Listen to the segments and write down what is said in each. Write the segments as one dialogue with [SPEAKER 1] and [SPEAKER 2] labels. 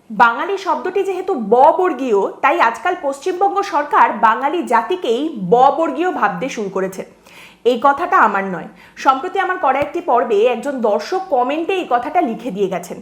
[SPEAKER 1] বাঙালি শব্দটি যেহেতু বর্গীয়, তাই আজকাল পশ্চিমবঙ্গ সরকার বাঙালি জাতিকেই বর্গীয় ভাবতে শুরু করেছে। এই কথাটা আমার নয়, সম্প্রতি আমার করা একটি পর্বে একজন দর্শক কমেন্টে এই কথাটা লিখে দিয়ে গেছেন।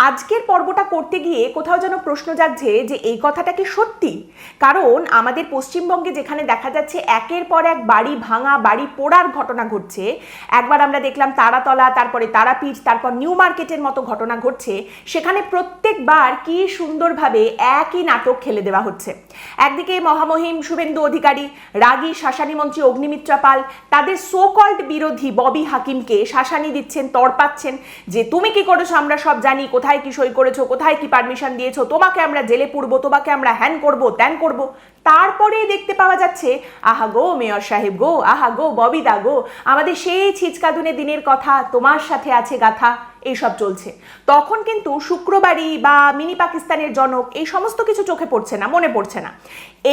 [SPEAKER 1] আজকের পর্বটা করতে গিয়ে কোথাও যেন প্রশ্ন জাগছে যে এই কথাটা কি সত্যি? কারণ আমাদের পশ্চিমবঙ্গে যেখানে দেখা যাচ্ছে একের পর এক বাড়ি ভাঙা, বাড়ি পোড়ার ঘটনা ঘটছে, একবার আমরা দেখলাম তারাতলা, তারপরে তারাপীঠ, তারপর নিউ মার্কেটের মতো ঘটনা ঘটছে, সেখানে প্রত্যেকবার কি সুন্দরভাবে একই নাটক খেলে দেওয়া হচ্ছে। একদিকে মহামহিম শুভেন্দু অধিকারী, রাগী শাসানি মন্ত্রী অগ্নিমিত্রা পাল তাদের সো কল্ড বিরোধী ববি হাকিমকে শাসানি দিচ্ছেন, তড়পাচ্ছেন যে তুমি কি করেছো আমরা সব জানি, কোথায় কি সই করেছো, কোথায় কি পারমিশন দিয়েছো, তোমাকে আমরা জেলে পুরবো, তোমাকে আমরা হ্যান করবো, ত্যান করবো। তারপরে দেখতে পাওয়া যাচ্ছে আহা গো মেয়র সাহেব গো, আহা গো ববিদা গো, আমাদের সেই ছিচকাদুনে দিনের কথা তোমার সাথে আছে গাথা, এইসব চলছে। তখন কিন্তু শুক্রবারই বা মিনি পাকিস্তানের জনক এই সমস্ত কিছু চোখে পড়ছে না, মনে পড়ছে না।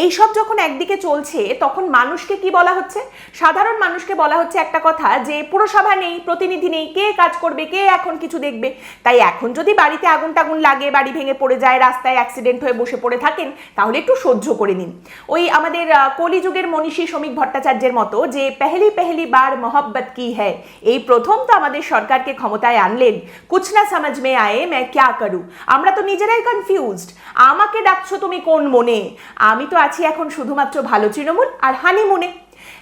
[SPEAKER 1] এইসব যখন একদিকে চলছে তখন মানুষকে কি বলা হচ্ছে? সাধারণ মানুষকে বলা হচ্ছে একটা কথা যে পুরসভা নেই, প্রতিনিধি নেই, কে কাজ করবে, কে এখন কিছু দেখবে। তাই এখন যদি বাড়িতে আগুন টাগুন লাগে, বাড়ি ভেঙে পড়ে যায়, রাস্তায় অ্যাক্সিডেন্ট হয়ে বসে পড়ে থাকেন, তাহলে একটু সহ্য করে নিন। ওই আমাদের কলিযুগের মনীষী শ্রমিক ভট্টাচার্যের মতো যে পেহলি পেহলি বার মোহব্বত কি হ্যায়, এই প্রথম তো আমাদের সরকারকে ক্ষমতায় আনলেন, কুছ না সমঝ মে আয়ে মে ক্যা করু। আমরা তো নিজেরাই কনফিউজড, আমাকে ডাকছো তুমি কোন মনে? আমি তো আছি এখন শুধুমাত্র ভালো তৃণমূল আর হানিমুনে।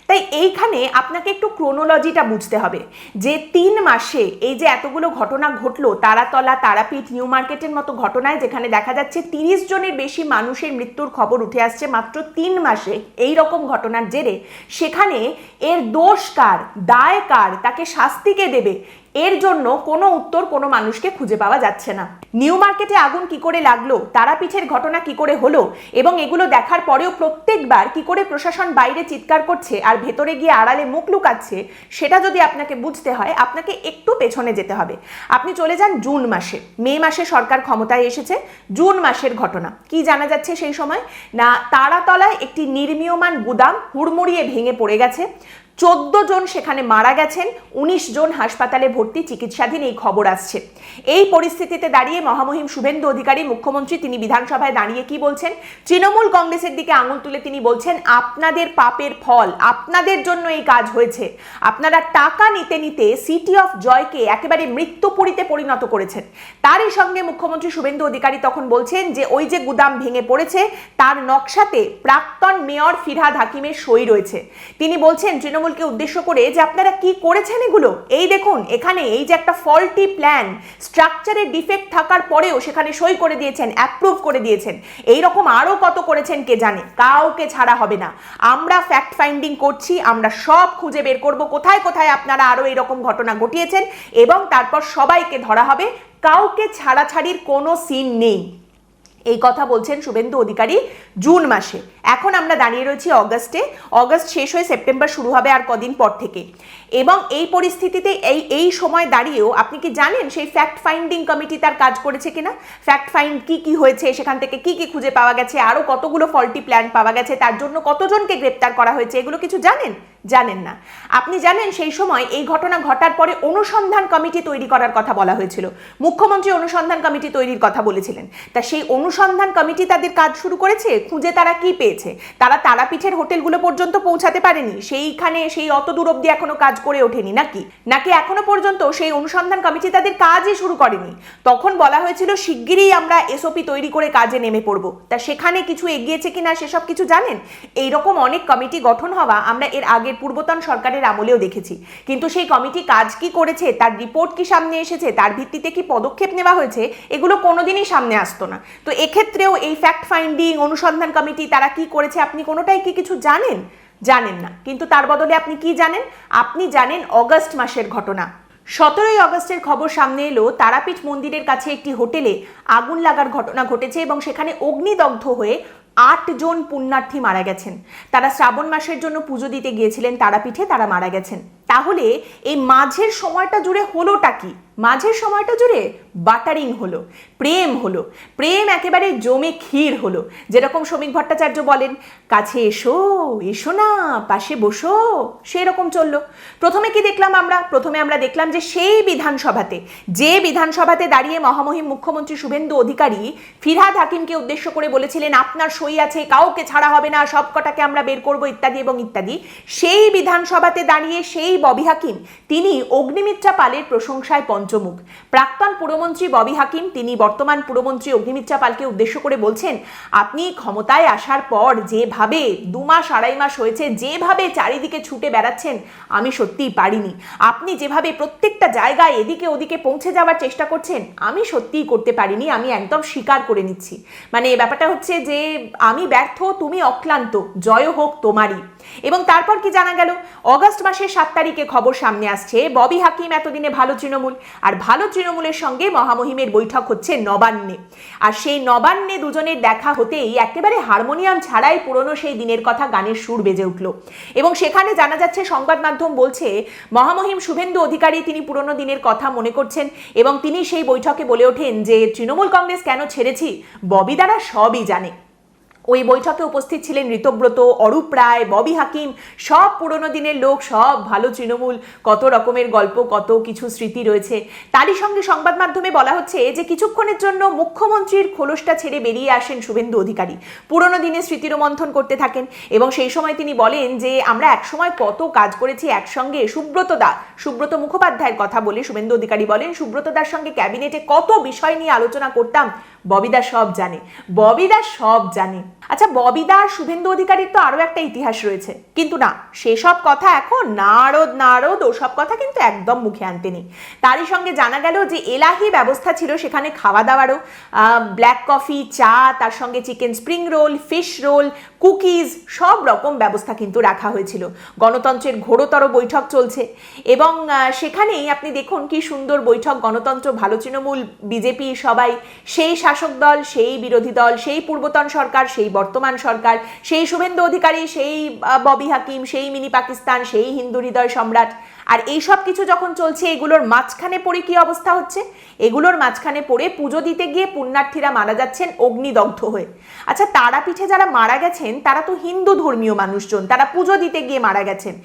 [SPEAKER 1] তাই এইখানে আপনাকে একটু ক্রোনোলজিটা বুঝতে হবে যে 3 মাসে এই যে এতগুলো ঘটনা ঘটলো, তারাতলা, তারাপীঠ, নিউ মার্কেটের মতো ঘটনায় যেখানে দেখা যাচ্ছে 30 জনের বেশি মানুষের মৃত্যুর খবর উঠে আসছে মাত্র 3 মাসে এই রকম ঘটনার জেরে, সেখানে এর দোষ কার, দায় কার, তাকে শাস্তি কে দেবে, এর জন্য কোনো উত্তর কোনো মানুষকে খুঁজে পাওয়া যাচ্ছে না। নিউ মার্কেটে আগুন কি করে লাগলো, তারাপীঠের ঘটনা কি করে হলো, এবং এগুলো দেখার পরেও প্রত্যেকবার কি করে প্রশাসন বাইরে চিৎকার করছে আর ভেতরে গিয়ে আড়ালে মুখ লুকাচ্ছে, সেটা যদি আপনাকে বুঝতে হয় আপনাকে একটু পেছনে যেতে হবে। আপনি চলে যান জুন মাসে। মে মাসে সরকার ক্ষমতায় এসেছে, জুন মাসের ঘটনা কি জানা যাচ্ছে সেই সময়? না, তারাতলায় একটি নির্মীয়মান গুদাম হুড়মুড়িয়ে ভেঙে পড়ে গেছে, 14 জন সেখানে মারা গেছেন, 19 জন হাসপাতালে ভর্তি চিকিৎসাধীন, এই খবর আসছে। এই পরিস্থিতিতে দাঁড়িয়ে মহামহিম শুভেন্দু অধিকারী মুখ্যমন্ত্রী, তিনি বিধানসভায় দাঁড়িয়ে কি বলছেন? তৃণমূল কংগ্রেসের দিকে আঙুল তুলে তিনি বলছেন আপনাদের পাপের ফল, আপনাদের জন্য এই কাজ হয়েছে। আপনারা টাকা নিতে নিতে সিটি অফ জয়কে একেবারে মৃত্যুপুরীতে পরিণত করেছেন। তারই সঙ্গে মুখ্যমন্ত্রী শুভেন্দু অধিকারী তখন বলছেন যে ওই যে গুদাম ভেঙে পড়েছে তার নকশাতে প্রাক্তন মেয়র ফিরহাদ হাকিমের সই রয়েছে। তিনি বলছেন তৃণমূলকে উদ্দেশ্য করে যে আপনারা কি করেছেন এগুলো, এই দেখুন এখানে এই যে একটা ফল্টি প্ল্যান, স্ট্রাকচারের ডিফেক্ট থাকার পরেও সেখানে সই করে দিয়েছেন, অ্যাপ্রুভ করে দিয়েছেন। এই রকম আরো কত করেছেন কে জানে, কাউকে ছাড়া হবে না। আমরা ফ্যাক্ট ফাইন্ডিং করছি, আমরা সব খুঁজে বের করব কোথায় কোথায় আপনারা আরো এরকম ঘটনা ঘটিয়েছেন, এবং তারপর সবাইকে ধরা হবে, কাউকে ছাড়াছাড়ির কোনো সিন নেই। এই কথা বলছেন শুভেন্দু অধিকারী জুন মাসে। এখন আমরা দাঁড়িয়ে রয়েছি অগস্টে, অগস্ট শেষ হয়ে সেপ্টেম্বর শুরু হবে আর কদিন পর থেকে। এবং এই পরিস্থিতিতে এই সময় দাঁড়িয়েও আপনি কি জানেন সেই ফ্যাক্ট ফাইন্ডিং কমিটি তার কাজ করেছে কিনা? ফ্যাক্ট ফাইন্ড কি হয়েছে, সেখান থেকে কি খুঁজে পাওয়া গেছে, আরো কতগুলো ফল্টি প্ল্যান পাওয়া গেছে, তার জন্য কতজনকে গ্রেপ্তার করা হয়েছে, এগুলো কিছু জানেন? জানেন না। আপনি জানেন সেই সময় এই ঘটনা ঘটার পরে অনুসন্ধান কমিটি তৈরি করার কথা বলা হয়েছিল, মুখ্যমন্ত্রী অনুসন্ধান কমিটি তৈরির কথা বলেছিলেন। তা সেই অনুসন্ধান কমিটি তাদের কাজ শুরু করেছে, খুঁজে তারা কি পেয়েছে? তারা তারাপীঠের হোটেলগুলো পর্যন্ত পৌঁছাতে পারেনি, সেইখানে সেই অত দূর অব্দি এখনো কাজ করে ওঠেনি নাকি এখনো পর্যন্ত সেই অনুসন্ধান কমিটি তাদের কাজই শুরু করেনি? তখন বলা হয়েছিল শিগগিরই আমরা এসওপি তৈরি করে কাজে নেমে পড়ব। তা সেখানে কিছু এগিয়েছে কিনা সেসব কিছু জানেন? এইরকম অনেক কমিটি গঠন হওয়া আমরা এর আগের পূর্বতন সরকারের আমলেও দেখেছি, কিন্তু সেই কমিটি কাজ কি করেছে, তার রিপোর্ট কি সামনে এসেছে, তার ভিত্তিতে কি পদক্ষেপ নেওয়া হয়েছে, এগুলো কোনোদিনই সামনে আসতো না। তো এক্ষেত্রেও এই ফ্যাক্ট ফাইন্ডিং অনুসন্ধান কমিটি তারা কি করেছে আপনি কোনোটাই কি কিছু জানেন? জানেন না। কিন্তু তার বদলে আপনি কি জানেন? আপনি জানেন অগস্ট মাসের ঘটনা। 17ই অগস্টের খবর সামনে এলো, তারাপীঠ মন্দিরের কাছে একটি হোটেলে আগুন লাগার ঘটনা ঘটেছে এবং সেখানে অগ্নিদগ্ধ হয়ে 8 জন পুণ্যার্থী মারা গেছেন। তারা শ্রাবণ মাসের জন্য পুজো দিতে গিয়েছিলেন তারাপীঠে, তারা মারা গেছেন। তাহলে এই মাঝের সময়টা জুড়ে হলোটা কি? মাঝের সময়টা জুড়ে বাটারিং হলো, প্রেম হলো, প্রেম একেবারে জমে ক্ষীর হলো। যেরকম শ্রমিক ভট্টাচার্য বলেন, কাছে এসো, এসো না, পাশে বসো, সেরকম চললো। প্রথমে কি দেখলাম আমরা? প্রথমে আমরা দেখলাম যে সেই বিধানসভাতে দাঁড়িয়ে মহামহিম মুখ্যমন্ত্রী শুভেন্দু অধিকারী ফিরহাদ হাকিমকে উদ্দেশ্য করে বলেছিলেন, আপনার সই আছে, কাউকে ছাড়া হবে না, সব কটাকে আমরা বের করবো, ইত্যাদি এবং ইত্যাদি। সেই বিধানসভাতে দাঁড়িয়ে সেই ববি হাকিম তিনি অগ্নিমিত্রা পালের প্রশংসায় পঞ্চমুখ। প্রাক্তন পুরমন্ত্রী ববি হাকিম তিনি বর্তমান পুরমন্ত্রী অগ্নিমিত্রা পালকে উদ্দেশ্য করে বলছেন, আপনি ক্ষমতায় আসার পর যেভাবে 2 মাস 2.5 মাস হয়েছে যেভাবে চারিদিকে ছুটে বেড়াচ্ছেন, আমি সত্যিই পারিনি। আপনি যেভাবে প্রত্যেকটা জায়গায় এদিকে ওদিকে পৌঁছে যাওয়ার চেষ্টা করছেন, আমি সত্যিই করতে পারিনি, আমি একদম স্বীকার করে নিচ্ছি। মানে ব্যাপারটা হচ্ছে যে আমি ব্যর্থ, তুমি অক্লান্ত, জয় হোক তোমারই। এবং তারপর কি জানা গেল, অগস্ট মাসের 7 তারিখে খবর সামনে আসছে, ববি হাকিম এতদিনে ভালো তৃণমূল, আর ভালো তৃণমূলের সঙ্গে মহামহিমের বৈঠক হচ্ছে নবান্নে। আর সেই নবান্নে দুজনের দেখা হতেই একেবারে হারমোনিয়াম ছাড়াই পুরনো সেই দিনের কথা গানের সুর বেজে উঠল। এবং সেখানে জানা যাচ্ছে, সংবাদ মাধ্যম বলছে, মহামহিম শুভেন্দু অধিকারী তিনি পুরনো দিনের কথা মনে করছেন এবং তিনি সেই বৈঠকে বলে ওঠেন যে তৃণমূল কংগ্রেস কেন ছেড়েছি ববি দ্বারা সবই জানে। ওই বৈঠকে উপস্থিত ছিলেন ঋতব্রত, অরূপ রায়, ববি হাকিম, সব পুরনো দিনের লোক, সব ভালো তৃণমূল, কত রকমের গল্প, কত কিছু স্মৃতি রয়েছে। তারই সঙ্গে সংবাদ মাধ্যমে বলা হচ্ছে যে কিছুক্ষণের জন্য মুখ্যমন্ত্রীর খোলসটা ছেড়ে বেরিয়ে আসেন শুভেন্দু অধিকারী, পুরনো দিনে স্মৃতিরোমন্থন করতে থাকেন এবং সেই সময় তিনি বলেন যে আমরা একসময় কত কাজ করেছি একসঙ্গে। সুব্রত মুখোপাধ্যায়ের কথা বলে শুভেন্দু অধিকারী বলেন, সুব্রতদার সঙ্গে ক্যাবিনেটে কত বিষয় নিয়ে আলোচনা করতাম, ববিদা সব জানে, ববিদা সব জানে। আচ্ছা, ববিদা আর শুভেন্দু অধিকারীর তো আরো একটা ইতিহাস রয়েছে, কিন্তু না, সেসব কথা এখন নারদ ওসব কথা কিন্তু একদম মুখে আনতে নেই। তারই সঙ্গে জানা গেল যে এলাহি ব্যবস্থা ছিল সেখানে খাওয়া দাওয়ারও, ব্ল্যাক কফি, চা, তার সঙ্গে chicken spring roll, fish role, cookies, সব রকম ব্যবস্থা কিন্তু রাখা হয়েছিল। গণতন্ত্রের ঘোরতর বৈঠক চলছে এবং সেখানেই আপনি দেখুন কি সুন্দর বৈঠক, গণতন্ত্র, ভালো তৃণমূল, বিজেপি, সবাই, সেই শাসক দল, সেই বিরোধী দল, সেই পূর্বতন সরকার, সেই বর্তমান সরকার, সেই শুভেন্দু অধিকারী, সেই ববি হাকিম, সেই মিনি পাকিস্তান, সেই হিন্দু হৃদয় সম্রাট। আর এই সব কিছু যখন চলছে, এগুলোর মাঝখানে পড়ে কি অবস্থা হচ্ছে? এগুলোর মাঝখানে পড়ে পুজো দিতে গিয়ে পুণ্যার্থীরা মারা যাচ্ছেন অগ্নিদগ্ধ হয়ে। আচ্ছা, তারাপীঠে যারা মারা গেছেন তারা তো হিন্দু ধর্মীয় মানুষজন, তারা পুজো দিতে গিয়ে মারা গেছেন।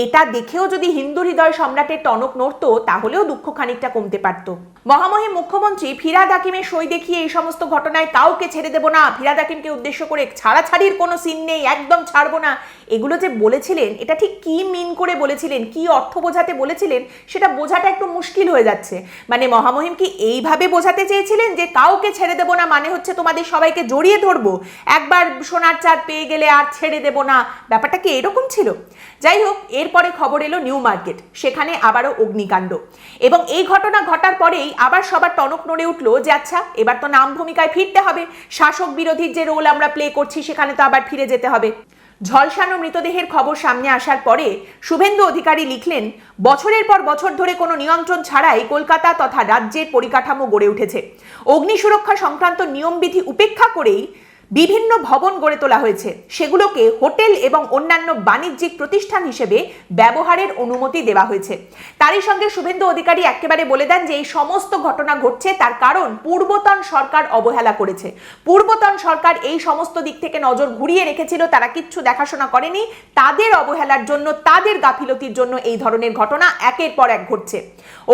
[SPEAKER 1] এটা দেখেও যদি হিন্দু হৃদয় সম্রাটের টনক নড়তো তাহলেও দুঃখ খানিকটা কমতে পারত। মহামহিম মুখ্যমন্ত্রী ফিরহাদ হাকিমের সই দেখিয়ে এই সমস্ত ঘটনায় কাউকে ছেড়ে দেব না, ফিরহাদ হাকিমকে উদ্দেশ্য করে ছাড়াছাড়ির কোনো সিন নেই, একদম ছাড়বো না, এগুলো যে বলেছিলেন, এটা ঠিক কি মিন করে বলেছিলেন, কি অর্থ বোঝাতে বলেছিলেন, সেটা বোঝাটা একটু মুশকিল হয়ে যাচ্ছে। মানে মহামহিম কি এইভাবে বোঝাতে চেয়েছিলেন যে কাউকে ছেড়ে দেব না মানে হচ্ছে তোমাদের সবাইকে জড়িয়ে ধরবো, একবার সোনার চাঁদ পেয়ে গেলে আর ছেড়ে দেব না, ব্যাপারটা কি এরকম ছিল? যাই হোক, এরপরে খবর এলো নিউ মার্কেট, সেখানে আবারও অগ্নিকাণ্ড এবং এই ঘটনা ঘটার পরেই আবার সবার টনক নড়ে উঠলো যে আচ্ছা, এবার তো নাম ভূমিকায় ফিরতে হবে, শাসক বিরোধীর যে রোল আমরা প্লে করছি সেখানে তো আবার ফিরে যেতে হবে। ঝলসানো মৃতদেহের খবর সামনে আসার পরে শুভেন্দু অধিকারী লিখলেন, বছরের পর বছর ধরে কোনো নিয়ন্ত্রণ ছাড়াই কলকাতা তথা রাজ্যের পরিকাঠামো গড়ে উঠেছে। অগ্নি সুরক্ষা সংক্রান্ত নিয়মবিধি উপেক্ষা করেই বিভিন্ন ভবন গড়ে তোলা হয়েছে, সেগুলোকে হোটেল এবং অন্যান্য বাণিজ্যিক প্রতিষ্ঠান হিসেবে ব্যবহারের অনুমতি দেওয়া হয়েছে। তারই সঙ্গে শুভেন্দু অধিকারী একেবারে বলে দেন যে এই সমস্ত ঘটনা ঘটছে তার কারণ পূর্বতন সরকার অবহেলা করেছে, পূর্বতন সরকার এই সমস্ত দিক থেকে নজর ঘুরিয়ে রেখেছিল, তারা কিচ্ছু দেখাশোনা করেনি, তাদের অবহেলার জন্য, তাদের গাফিলতির জন্য এই ধরনের ঘটনা একের পর এক ঘটছে।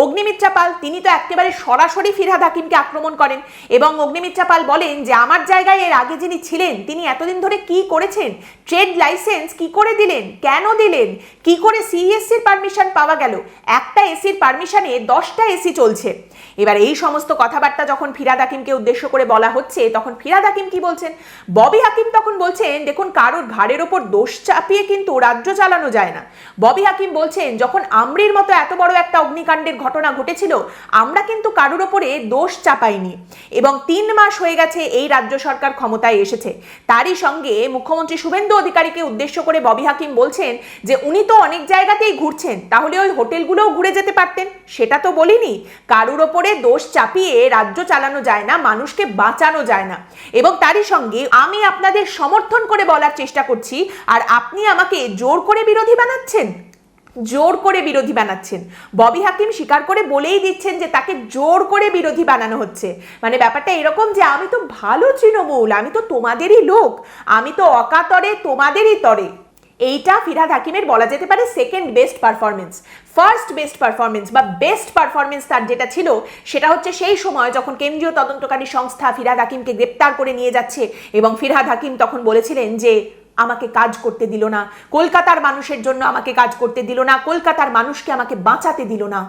[SPEAKER 1] অগ্নিমিত্রা পাল তিনি তো একেবারে সরাসরি ফিরহাদ হাকিমকে আক্রমণ করেন এবং অগ্নিমিত্রা পাল বলেন যে আমার জায়গায় এর আগে যিনি ছিলেন তিনি এতদিন ধরে কি করেছেন, ট্রেড লাইসেন্স কি করে দিলেন, কেন দিলেন, কি করে সিএসসির পারমিশন পাওয়া গেল, একটা এসির পারমিশনে 10টা এসি চলছে। এবার এই সমস্ত কথাবার্তা যখন ফিরহাদ হাকিমকে উদ্দেশ্য করে বলা হচ্ছে তখন ফিরহাদ হাকিম কি বলছেন, ববি হাকিম তখন বলছেন দেখুন কারোর ঘাড়ের ওপর দোষ চাপিয়ে কিন্তু রাজ্য চালানো যায় না। ববি হাকিম বলছেন যখন আমরির মতো এত বড় একটা অগ্নিকাণ্ডের ঘটনা ঘটেছিল আমরা কিন্তু কারোর ওপরে দোষ চাপাইনি এবং 3 মাস হয়ে গেছে এই রাজ্য সরকার ক্ষমতায় এসেছে। তারই সঙ্গে মুখ্যমন্ত্রী শুভেন্দু অধিকারীকে উদ্দেশ্য করে ববি হাকিম বলছেন যে উনি তো অনেক জায়গাতেই ঘুরছেন, তাহলে ওই হোটেলগুলোও ঘুরে যেতে পারতেন, সেটা তো বলিনি। কারোর ওপরে দোষ চাপিয়ে রাজ্য চালানো যায় না, মানুষকে বাঁচানো যায় না। এবং তারই সঙ্গে আমি আপনাদের সমর্থন করে বলার চেষ্টা করছি আর আপনি আমাকে জোর করে বিরোধী বানাচ্ছেন। জোর করে বিরোধী বানাচ্ছেন। ববি হাকিম স্বীকার করে বলেই দিচ্ছেন যে তাকে জোর করে বিরোধী বানানো হচ্ছে। মানে ব্যাপারটা এরকম যে আমি তো ভালো তৃণমূল, আমি তো তোমাদেরই লোক, আমি তো অকাতরে তোমাদেরই তরে। এইটা ফিরহাদ হাকিমের বলা যেতে পারে second best performance. First best performance বা বেস্ট পারফরমেন্স তার যেটা ছিল সেটা হচ্ছে সেই সময় যখন কেন্দ্রীয় তদন্তকারী সংস্থা ফিরহাদ হাকিমকে গ্রেপ্তার করে নিয়ে যাচ্ছে এবং ফিরহাদ হাকিম তখন বলেছিলেন যে আমাকে কাজ করতে দিল না, কলকাতার মানুষের জন্য আমাকে কাজ করতে দিল না, কলকাতার মানুষকে আমাকে বাঁচাতে দিল না।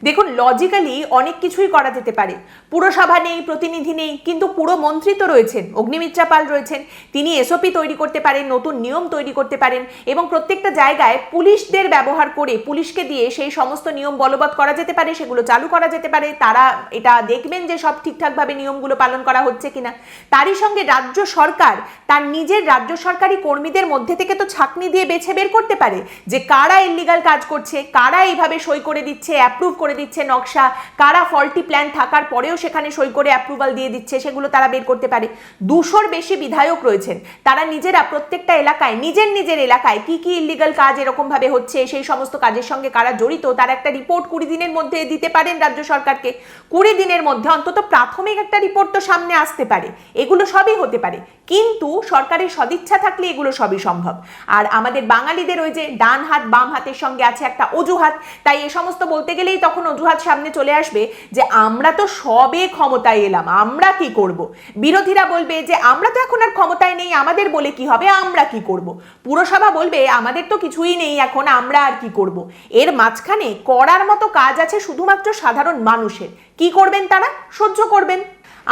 [SPEAKER 1] দেখুন, লজিক্যালি অনেক কিছুই করা যেতে পারে। পুরসভা নেই, প্রতিনিধি নেই, কিন্তু পুরো মন্ত্রী তো রয়েছেন, অগ্নিমিত্রা পাল রয়েছেন, তিনি এসওপি তৈরি করতে পারেন, নতুন নিয়ম তৈরি করতে পারেন এবং প্রত্যেকটা জায়গায় পুলিশদের ব্যবহার করে পুলিশকে দিয়ে সেই সমস্ত নিয়ম বলবৎ করা যেতে পারে, সেগুলো চালু করা যেতে পারে। তারা এটা দেখবেন যে সব ঠিকঠাকভাবে নিয়মগুলো পালন করা হচ্ছে কিনা। তারই সঙ্গে রাজ্য সরকার তার নিজের রাজ্য সরকারি কর্মীদের মধ্যে থেকে তো ছাঁকনি দিয়ে বেছে বের করতে পারে যে কারা ইল্লিগাল কাজ করছে, কারা এইভাবে সই করে দিচ্ছে, অ্যাপ্রুভ করে দিচ্ছে নকশা, কারা ফল্টি প্ল্যান থাকার পরেও সেখানে সই করে অ্যাপ্রুভাল দিয়ে দিচ্ছে, সেগুলো তারা বের করতে পারে। 200-র বেশি বিধায়ক রয়েছেন, তারা নিজেরা প্রত্যেকটা এলাকায় নিজের এলাকায় কি কি ইল্লিগাল কাজ এরকম ভাবে হচ্ছে, সেই সমস্ত কাজের সঙ্গে কারা জড়িত তার একটা রিপোর্ট 20 দিনের মধ্যে দিতে পারেন রাজ্য সরকারকে। 20 দিনের মধ্যে অন্তত প্রাথমিক একটা রিপোর্ট তো সামনে আসতে পারে। এগুলো সবই হতে পারে, কিন্তু সরকারের সদিচ্ছা থাকলে এগুলো সবই সম্ভব। আর আমাদের বাঙালিদের ওই যে ডান হাত বাম হাতের সঙ্গে আছে একটা অজুহাত, তাই এ সমস্ত বলতে গেলেই তখন অজুহাত সামনে চলে আসবে যে আমরা তো সবে ক্ষমতায় এলাম, আমরা কি করব। বিরোধীরা বলবে যে আমরা তো এখন আর ক্ষমতায় নেই, আমাদের বলে কি হবে, আমরা কি করব। পুরসভা বলবে আমাদের তো কিছুই নেই এখন, আমরা আর কি করব। এর মাঝখানে করার মতো কাজ আছে শুধুমাত্র সাধারণ মানুষের। কি করবেন তারা? সহ্য করবেন।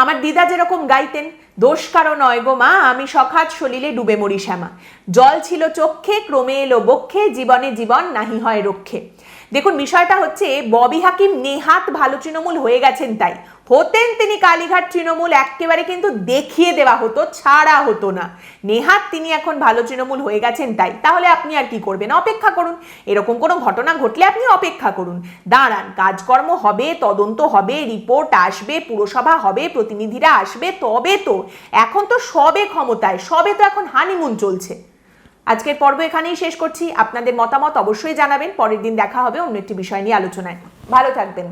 [SPEAKER 1] আমার দিদা যেরকম গাইতেন, দোষ কারো নয় গো মা, আমি সখাত সলিলে ডুবে মরি শ্যামা, জল ছিল চক্ষে ক্রমে এলো বক্ষে, জীবনে জীবন নাহি হয় রক্ষে। দেখুন, বিষয়টা হচ্ছে ববি হাকিম নেহাত ভালো তৃণমূল হয়ে গেছেন, তাই হতেন তিনি কালীঘাট তৃণমূল একেবারে কিন্তু দেখিয়ে দেওয়া হতো, ছাড়া হতো না। নেহাত তিনি এখন ভালো তৃণমূল হয়ে গেছেন তাই। তাহলে আপনি আর কি করবেন? অপেক্ষা করুন। এরকম কোনো ঘটনা ঘটলে আপনি অপেক্ষা করুন, দাঁড়ান, কাজকর্ম হবে, তদন্ত হবে, রিপোর্ট আসবে, পুরসভা হবে, প্রতিনিধিরা আসবে, তবে তো। এখন তো সবে ক্ষমতায়, সবে তো এখন হানিমুন চলছে। আজকের পর্ব এখানেই শেষ করছি। আপনাদের মতামত অবশ্যই জানাবেন। পরের দিন দেখা হবে অন্য একটি বিষয় নিয়ে আলোচনায়। ভালো থাকবেন।